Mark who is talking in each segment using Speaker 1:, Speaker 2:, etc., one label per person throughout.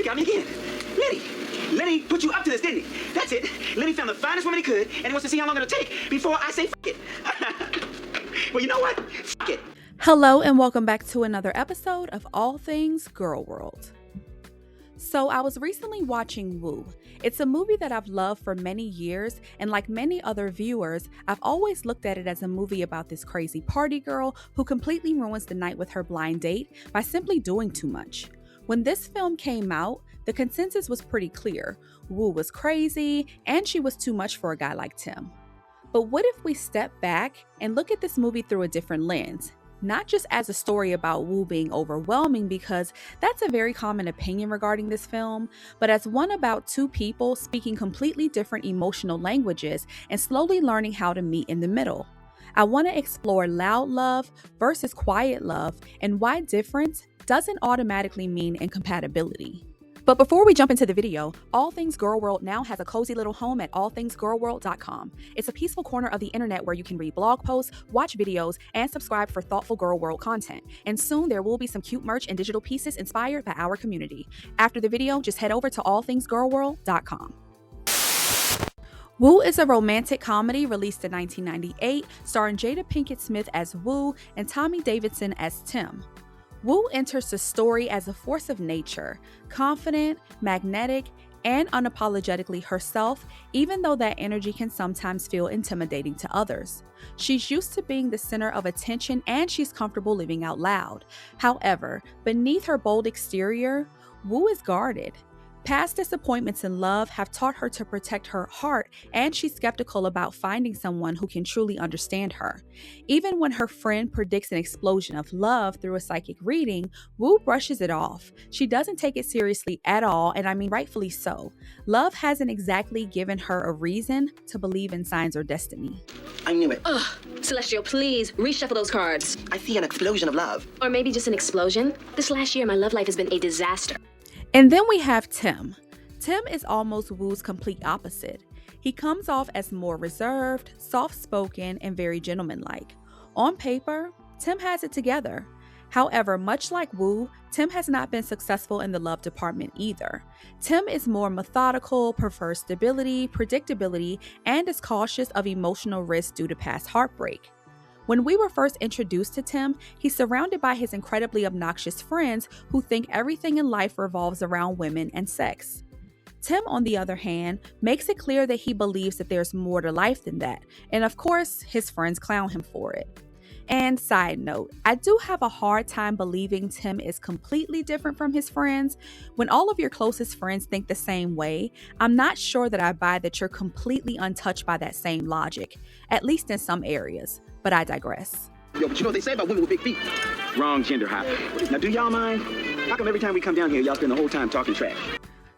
Speaker 1: got me again. Lenny put you up to this, didn't he? That's it. Lenny found the finest woman he could, and he wants to see how long it'll take before I say f*** it. Well, you know what? F*** it.
Speaker 2: Hello and welcome back to another episode of All Things Girl World. So I was recently watching Woo. It's a movie that I've loved for many years, and like many other viewers, I've always looked at it as a movie about this crazy party girl who completely ruins the night with her blind date by simply doing too much. When this film came out, the consensus was pretty clear. Woo was crazy, and she was too much for a guy like Tim. But what if we step back and look at this movie through a different lens? Not just as a story about Woo being overwhelming, because that's a very common opinion regarding this film, but as one about two people speaking completely different emotional languages and slowly learning how to meet in the middle. I want to explore loud love versus quiet love and why difference doesn't automatically mean incompatibility. But before we jump into the video, All Things Girl World now has a cozy little home at allthingsgirlworld.com. It's a peaceful corner of the internet where you can read blog posts, watch videos, and subscribe for thoughtful Girl World content. And soon there will be some cute merch and digital pieces inspired by our community. After the video, just head over to allthingsgirlworld.com. Woo is a romantic comedy released in 1998, starring Jada Pinkett Smith as Woo and Tommy Davidson as Tim. Woo enters the story as a force of nature, confident, magnetic, and unapologetically herself, even though that energy can sometimes feel intimidating to others. She's used to being the center of attention and she's comfortable living out loud. However, beneath her bold exterior, Woo is guarded. Past disappointments in love have taught her to protect her heart, and she's skeptical about finding someone who can truly understand her. Even when her friend predicts an explosion of love through a psychic reading, Woo brushes it off. She doesn't take it seriously at all, and I mean rightfully so. Love hasn't exactly given her a reason to believe in signs or destiny.
Speaker 1: I knew it.
Speaker 3: Ugh, Celestial, please reshuffle those cards.
Speaker 1: I see an explosion of love.
Speaker 3: Or maybe just an explosion. This last year, my love life has been a disaster.
Speaker 2: And then we have Tim. Tim is almost Woo's complete opposite. He comes off as more reserved, soft-spoken, and very gentlemanlike. On paper, Tim has it together. However, much like Woo, Tim has not been successful in the love department either. Tim is more methodical, prefers stability, predictability, and is cautious of emotional risk due to past heartbreak. When we were first introduced to Tim, he's surrounded by his incredibly obnoxious friends who think everything in life revolves around women and sex. Tim, on the other hand, makes it clear that he believes that there's more to life than that, and of course, his friends clown him for it. And side note, I do have a hard time believing Tim is completely different from his friends. When all of your closest friends think the same way, I'm not sure that I buy that you're completely untouched by that same logic, at least in some areas. But I digress.
Speaker 1: Yo, but you know what they say about women with big feet? Wrong gender hop. Now, do y'all mind? How come every time we come down here, y'all spend the whole time talking trash?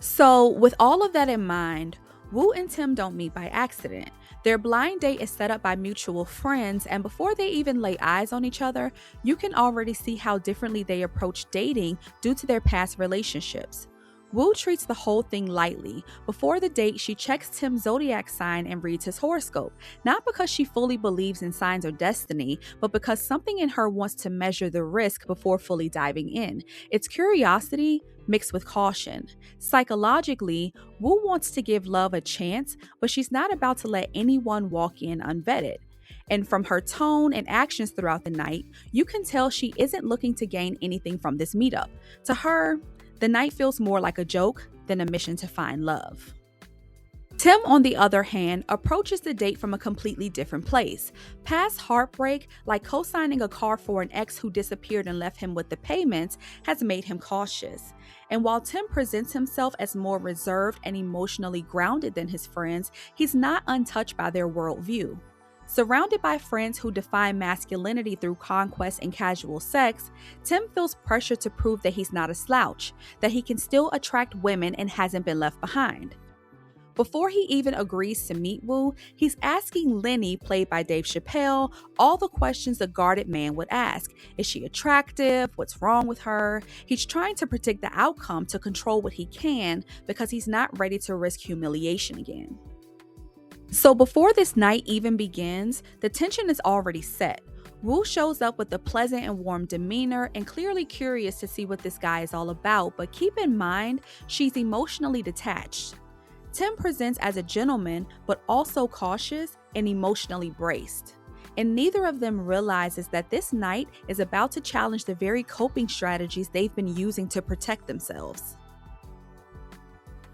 Speaker 2: So, with all of that in mind, Woo and Tim don't meet by accident. Their blind date is set up by mutual friends, and before they even lay eyes on each other, you can already see how differently they approach dating due to their past relationships. Woo treats the whole thing lightly. Before the date, she checks Tim's zodiac sign and reads his horoscope, not because she fully believes in signs or destiny, but because something in her wants to measure the risk before fully diving in. It's curiosity mixed with caution. Psychologically, Woo wants to give love a chance, but she's not about to let anyone walk in unvetted. And from her tone and actions throughout the night, you can tell she isn't looking to gain anything from this meetup. To her, the night feels more like a joke than a mission to find love. Tim, on the other hand, approaches the date from a completely different place. Past heartbreak, like co-signing a car for an ex who disappeared and left him with the payments, has made him cautious. And while Tim presents himself as more reserved and emotionally grounded than his friends, he's not untouched by their worldview. Surrounded by friends who define masculinity through conquest and casual sex, Tim feels pressure to prove that he's not a slouch, that he can still attract women and hasn't been left behind. Before he even agrees to meet Woo, he's asking Lenny, played by Dave Chappelle, all the questions a guarded man would ask. Is she attractive? What's wrong with her? He's trying to predict the outcome to control what he can because he's not ready to risk humiliation again. So before this night even begins, the tension is already set. Woo shows up with a pleasant and warm demeanor and clearly curious to see what this guy is all about, but keep in mind, she's emotionally detached. Tim presents as a gentleman, but also cautious and emotionally braced. And neither of them realizes that this night is about to challenge the very coping strategies they've been using to protect themselves.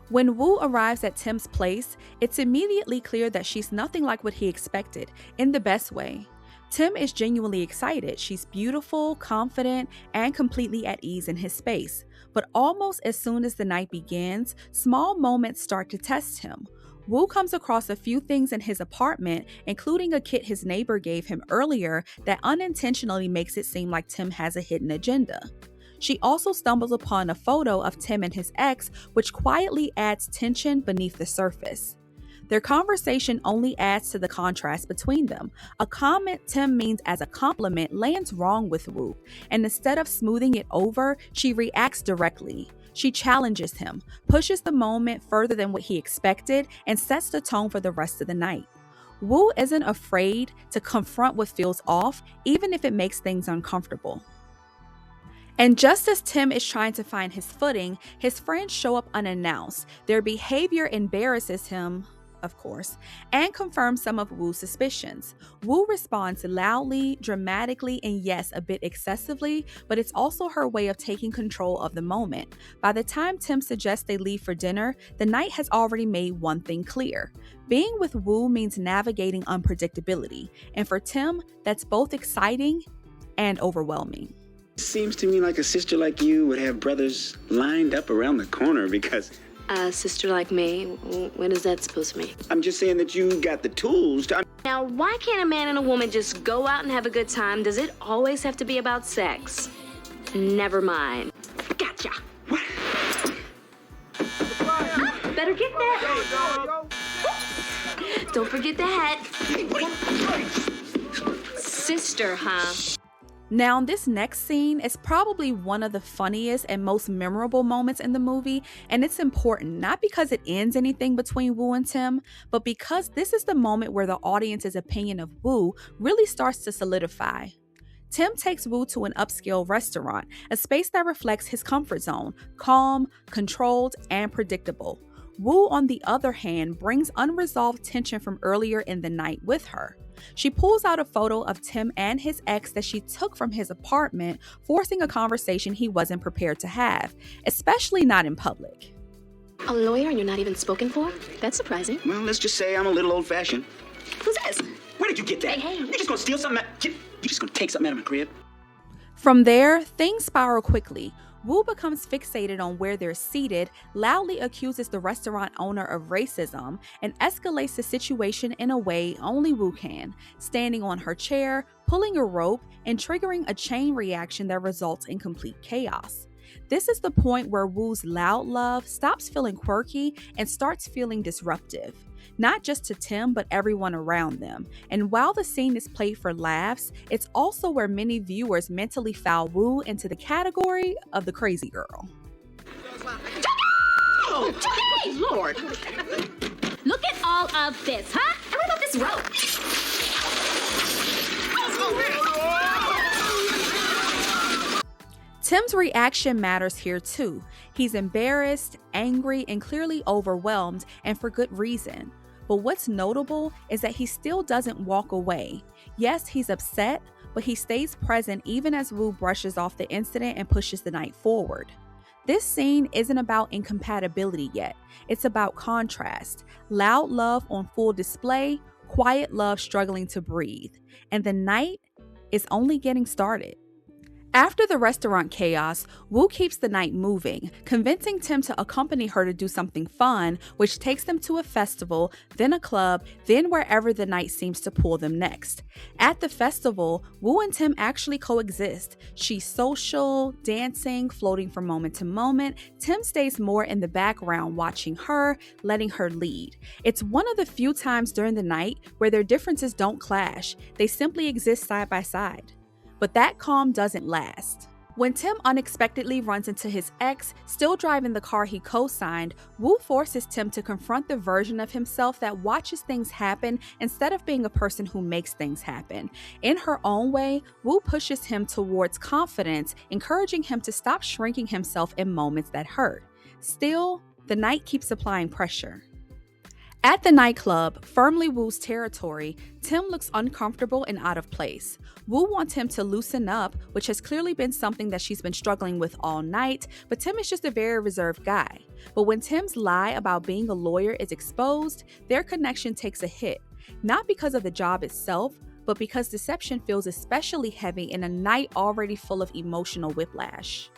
Speaker 2: When Woo arrives at Tim's place, it's immediately clear that she's nothing like what he expected, in the best way. Tim is genuinely excited. She's beautiful, confident, and completely at ease in his space. But almost as soon as the night begins, small moments start to test him. Woo comes across a few things in his apartment, including a kit his neighbor gave him earlier that unintentionally makes it seem like Tim has a hidden agenda. She also stumbles upon a photo of Tim and his ex, which quietly adds tension beneath the surface. Their conversation only adds to the contrast between them. A comment Tim means as a compliment lands wrong with Woo, and instead of smoothing it over, she reacts directly. She challenges him, pushes the moment further than what he expected, and sets the tone for the rest of the night. Woo isn't afraid to confront what feels off, even if it makes things uncomfortable. And just as Tim is trying to find his footing, his friends show up unannounced. Their behavior embarrasses him, of course, and confirms some of Woo's suspicions. Woo responds loudly, dramatically, and yes, a bit excessively, but it's also her way of taking control of the moment. By the time Tim suggests they leave for dinner, the night has already made one thing clear. Being with Woo means navigating unpredictability, and for Tim, that's both exciting and overwhelming.
Speaker 1: Seems to me like a sister like you would have brothers lined up around the corner because...
Speaker 3: A sister like me? What is that supposed to mean?
Speaker 1: I'm just saying that you got the tools to...
Speaker 3: Now, why can't a man and a woman just go out and have a good time? Does it always have to be about sex? Never mind. Gotcha.
Speaker 1: What?
Speaker 3: Better get that. Don't forget the hat. Sister, huh?
Speaker 2: Now, this next scene is probably one of the funniest and most memorable moments in the movie, and it's important not because it ends anything between Woo and Tim, but because this is the moment where the audience's opinion of Woo really starts to solidify. Tim takes Woo to an upscale restaurant, a space that reflects his comfort zone, calm, controlled, and predictable. Woo, on the other hand, brings unresolved tension from earlier in the night with her. She pulls out a photo of Tim and his ex that she took from his apartment, forcing a conversation he wasn't prepared to have, especially not in public.
Speaker 3: A lawyer and you're not even spoken for? That's surprising.
Speaker 1: Well, let's just say I'm a little old-fashioned.
Speaker 3: Who's this?
Speaker 1: Where did you get that?
Speaker 3: Hey.
Speaker 1: You just gonna steal something? You just gonna take something out of my crib?
Speaker 2: From there, things spiral quickly. Woo becomes fixated on where they're seated, loudly accuses the restaurant owner of racism, and escalates the situation in a way only Woo can, standing on her chair, pulling a rope, and triggering a chain reaction that results in complete chaos. This is the point where Woo's loud love stops feeling quirky and starts feeling disruptive. Not just to Tim, but everyone around them. And while the scene is played for laughs, it's also where many viewers mentally file Woo into the category of the crazy girl.
Speaker 3: Oh, hey, Lord! Look at all of this, huh? How about this rope?
Speaker 2: Tim's reaction matters here too. He's embarrassed, angry, and clearly overwhelmed, and for good reason. But what's notable is that he still doesn't walk away. Yes, he's upset, but he stays present even as Woo brushes off the incident and pushes the night forward. This scene isn't about incompatibility yet. It's about contrast. Loud love on full display, quiet love struggling to breathe. And the night is only getting started. After the restaurant chaos, Woo keeps the night moving, convincing Tim to accompany her to do something fun, which takes them to a festival, then a club, then wherever the night seems to pull them next. At the festival, Woo and Tim actually coexist. She's social, dancing, floating from moment to moment. Tim stays more in the background, watching her, letting her lead. It's one of the few times during the night where their differences don't clash. They simply exist side by side. But that calm doesn't last. When Tim unexpectedly runs into his ex, still driving the car he co-signed, Woo forces Tim to confront the version of himself that watches things happen instead of being a person who makes things happen. In her own way, Woo pushes him towards confidence, encouraging him to stop shrinking himself in moments that hurt. Still, the night keeps applying pressure. At the nightclub, firmly Woo's territory, Tim looks uncomfortable and out of place. Woo wants him to loosen up, which has clearly been something that she's been struggling with all night, but Tim is just a very reserved guy. But when Tim's lie about being a lawyer is exposed, their connection takes a hit, not because of the job itself, but because deception feels especially heavy in a night already full of emotional whiplash.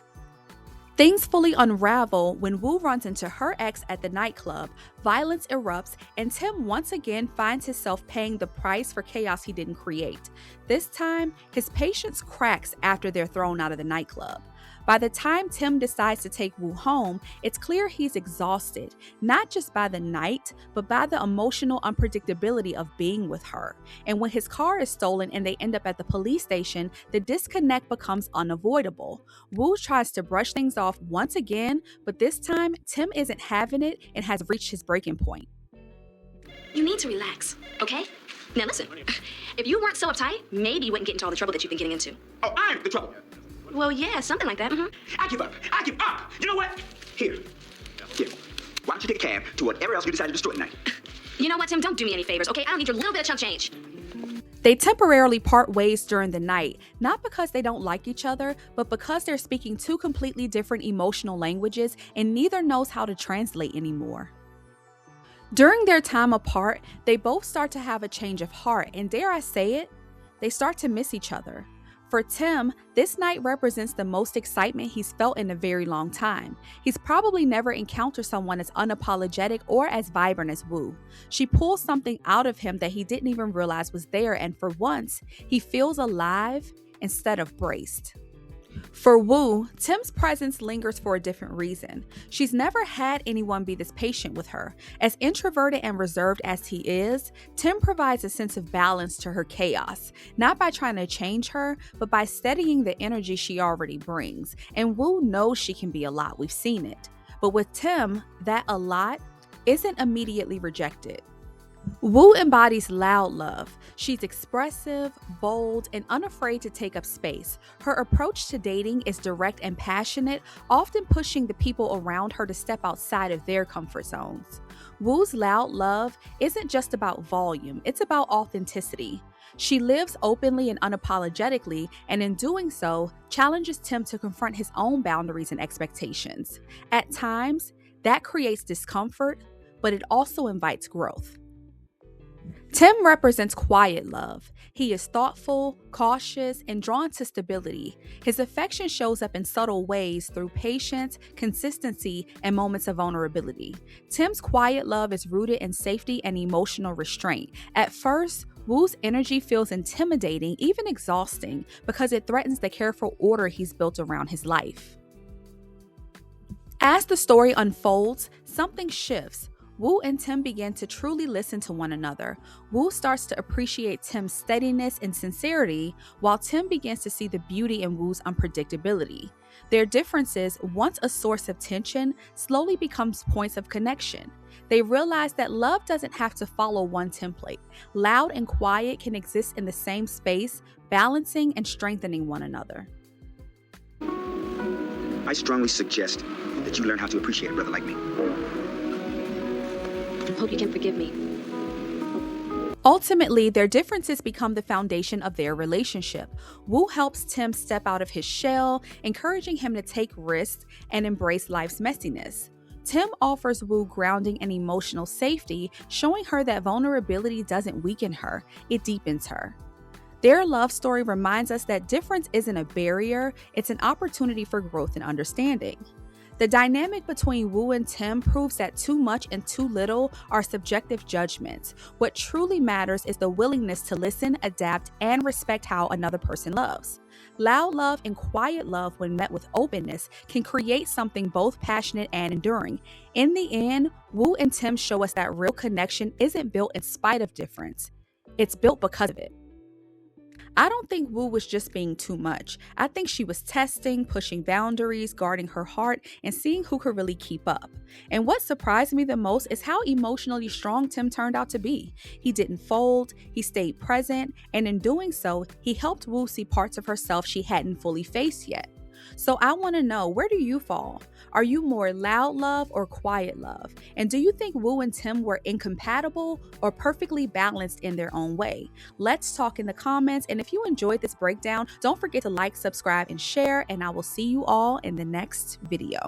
Speaker 2: Things fully unravel when Woo runs into her ex at the nightclub, violence erupts, and Tim once again finds himself paying the price for chaos he didn't create. This time, his patience cracks after they're thrown out of the nightclub. By the time Tim decides to take Woo home, it's clear he's exhausted, not just by the night, but by the emotional unpredictability of being with her. And when his car is stolen and they end up at the police station, the disconnect becomes unavoidable. Woo tries to brush things off once again, but this time, Tim isn't having it and has reached his breaking point.
Speaker 3: You need to relax, okay? Now listen, if you weren't so uptight, maybe you wouldn't get into all the trouble that you've been getting into.
Speaker 1: Oh, I'm the trouble.
Speaker 3: Well, yeah, something like that.
Speaker 1: I give up. I give up. You know what? Here. Why don't you take a cab to whatever else you decide to destroy tonight?
Speaker 3: You know what, Tim? Don't do me any favors, okay? I don't need your little bit of chump change.
Speaker 2: They temporarily part ways during the night, not because they don't like each other, but because they're speaking two completely different emotional languages and neither knows how to translate anymore. During their time apart, they both start to have a change of heart, and dare I say it, they start to miss each other. For Tim, this night represents the most excitement he's felt in a very long time. He's probably never encountered someone as unapologetic or as vibrant as Woo. She pulls something out of him that he didn't even realize was there, and for once, he feels alive instead of braced. For Woo, Tim's presence lingers for a different reason. She's never had anyone be this patient with her. As introverted and reserved as he is, Tim provides a sense of balance to her chaos, not by trying to change her, but by steadying the energy she already brings. And Woo knows she can be a lot, we've seen it. But with Tim, that a lot isn't immediately rejected. Woo embodies loud love. She's expressive, bold, and unafraid to take up space. Her approach to dating is direct and passionate, often pushing the people around her to step outside of their comfort zones. Woo's loud love isn't just about volume, it's about authenticity. She lives openly and unapologetically, and in doing so, challenges Tim to confront his own boundaries and expectations. At times, that creates discomfort, but it also invites growth. Tim represents quiet love. He is thoughtful, cautious, and drawn to stability. His affection shows up in subtle ways through patience, consistency, and moments of vulnerability. Tim's quiet love is rooted in safety and emotional restraint. At first, Woo's energy feels intimidating, even exhausting, because it threatens the careful order he's built around his life. As the story unfolds, something shifts. Woo and Tim begin to truly listen to one another. Woo starts to appreciate Tim's steadiness and sincerity, while Tim begins to see the beauty in Woo's unpredictability. Their differences, once a source of tension, slowly becomes points of connection. They realize that love doesn't have to follow one template. Loud and quiet can exist in the same space, balancing and strengthening one another.
Speaker 1: I strongly suggest that you learn how to appreciate a brother like me.
Speaker 3: Hope you can forgive me.
Speaker 2: Ultimately, their differences become the foundation of their relationship. Woo helps Tim step out of his shell, encouraging him to take risks and embrace life's messiness. Tim offers Woo grounding and emotional safety, showing her that vulnerability doesn't weaken her, it deepens her. Their love story reminds us that difference isn't a barrier, it's an opportunity for growth and understanding. The dynamic between Woo and Tim proves that too much and too little are subjective judgments. What truly matters is the willingness to listen, adapt, and respect how another person loves. Loud love and quiet love, when met with openness, can create something both passionate and enduring. In the end, Woo and Tim show us that real connection isn't built in spite of difference. It's built because of it. I don't think Wu was just being too much. I think she was testing, pushing boundaries, guarding her heart, and seeing who could really keep up. And what surprised me the most is how emotionally strong Tim turned out to be. He didn't fold, he stayed present, and in doing so, he helped Wu see parts of herself she hadn't fully faced yet. So I want to know, where do you fall? Are you more loud love or quiet love? And do you think Wu and Tim were incompatible or perfectly balanced in their own way? Let's talk in the comments. And if you enjoyed this breakdown, don't forget to like, subscribe, and share. And I will see you all in the next video.